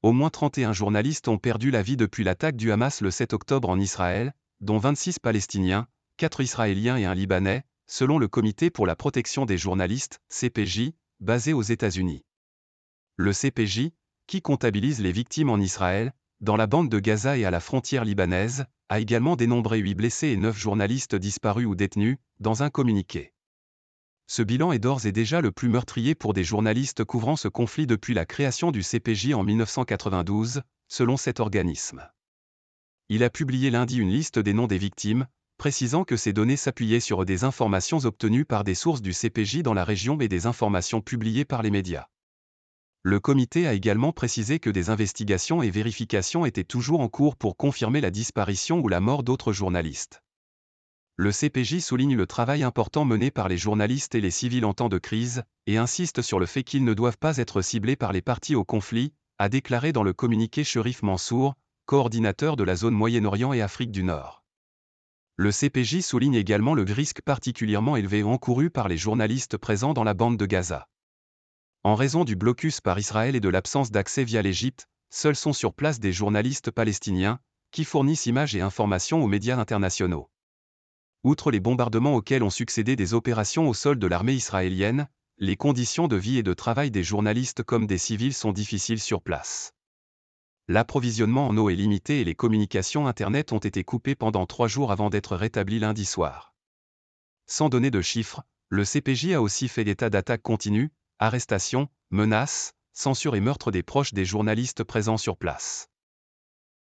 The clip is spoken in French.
Au moins 31 journalistes ont perdu la vie depuis l'attaque du Hamas le 7 octobre en Israël, dont 26 Palestiniens, 4 Israéliens et un Libanais, selon le Comité pour la protection des journalistes, CPJ, basé aux États-Unis. Le CPJ, qui comptabilise les victimes en Israël, dans la bande de Gaza et à la frontière libanaise, a également dénombré 8 blessés et 9 journalistes disparus ou détenus, dans un communiqué. Ce bilan est d'ores et déjà le plus meurtrier pour des journalistes couvrant ce conflit depuis la création du CPJ en 1992, selon cet organisme. Il a publié lundi une liste des noms des victimes, précisant que ces données s'appuyaient sur des informations obtenues par des sources du CPJ dans la région et des informations publiées par les médias. Le comité a également précisé que des investigations et vérifications étaient toujours en cours pour confirmer la disparition ou la mort d'autres journalistes. Le CPJ souligne le travail important mené par les journalistes et les civils en temps de crise, et insiste sur le fait qu'ils ne doivent pas être ciblés par les partis au conflit, a déclaré dans le communiqué Cherif Mansour, coordinateur de la zone Moyen-Orient et Afrique du Nord. Le CPJ souligne également le risque particulièrement élevé encouru par les journalistes présents dans la bande de Gaza. En raison du blocus par Israël et de l'absence d'accès via l'Égypte, seuls sont sur place des journalistes palestiniens, qui fournissent images et informations aux médias internationaux. Outre les bombardements auxquels ont succédé des opérations au sol de l'armée israélienne, les conditions de vie et de travail des journalistes comme des civils sont difficiles sur place. L'approvisionnement en eau est limité et les communications Internet ont été coupées pendant 3 jours avant d'être rétablies lundi soir. Sans donner de chiffres, le CPJ a aussi fait état d'attaques continues, arrestations, menaces, censure et meurtre des proches des journalistes présents sur place.